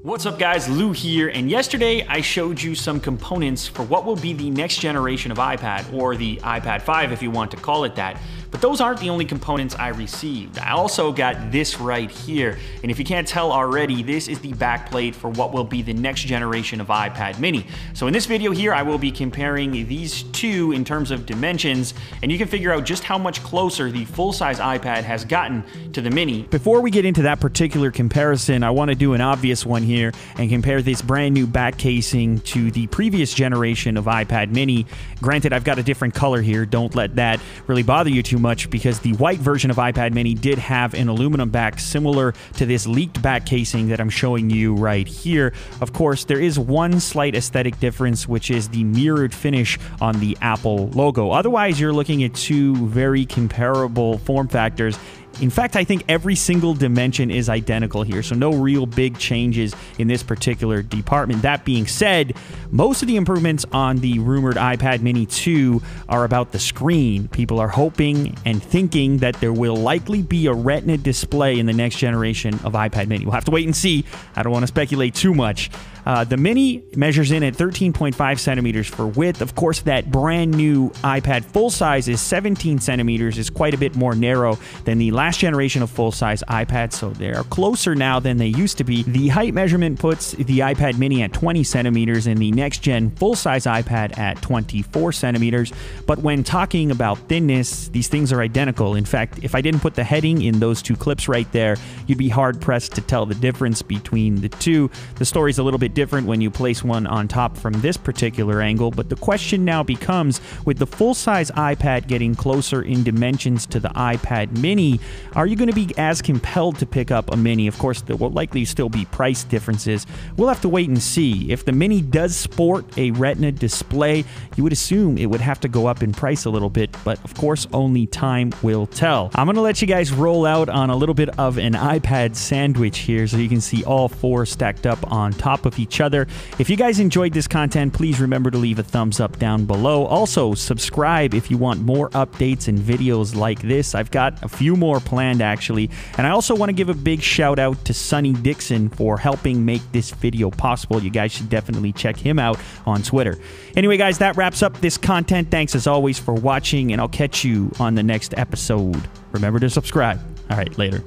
What's up guys, Lou here, and yesterday I showed you some components for what will be the next generation of iPad, or the iPad 5 if you want to call it that. But those aren't the only components I received. I also got this right here, and if you can't tell already, this is the backplate for what will be the next generation of iPad mini. So in this video here, I will be comparing these two in terms of dimensions, and you can figure out just how much closer the full-size iPad has gotten to the mini. Before we get into that particular comparison, I want to do an obvious one here and compare this brand new back casing to the previous generation of iPad mini. Granted, I've got a different color here. Don't let that really bother you too much, because the white version of iPad mini did have an aluminum back similar to this leaked back casing that I'm showing you right here. Of course, there is one slight aesthetic difference, which is the mirrored finish on the Apple logo. Otherwise, you're looking at two very comparable form factors. In fact, I think every single dimension is identical here, so no real big changes in this particular department. That being said, most of the improvements on the rumored iPad mini 2 are about the screen. People are hoping and thinking that there will likely be a Retina display in the next generation of iPad mini. We'll have to wait and see. I don't want to speculate too much. The mini measures in at 13.5 centimeters for width. Of course, that brand new iPad full size is 17 centimeters, is quite a bit more narrow than the last generation of full-size iPad, so they are closer now than they used to be. The height measurement puts the iPad mini at 20 centimeters and the next-gen full-size iPad at 24 centimeters. But when talking about thinness, these things are identical. In fact, if I didn't put the heading in those two clips right there, you'd be hard-pressed to tell the difference between the two. The story's a little bit different when you place one on top from this particular angle, but the question now becomes, with the full-size iPad getting closer in dimensions to the iPad mini, are you going to be as compelled to pick up a mini? Of course, there will likely still be price differences. We'll have to wait and see. If the mini does sport a Retina display, you would assume it would have to go up in price a little bit, but of course, only time will tell. I'm going to let you guys roll out on a little bit of an iPad sandwich here so you can see all four stacked up on top of each other. If you guys enjoyed this content, please remember to leave a thumbs up down below. Also, subscribe if you want more updates and videos like this. I've got a few more planned actually, and I also want to give a big shout out to Sonny Dixon for helping make this video possible. You guys should definitely check him out on Twitter. Anyway guys, that wraps up this content. Thanks as always for watching, and I'll catch you on the next episode. Remember to subscribe. All right, later.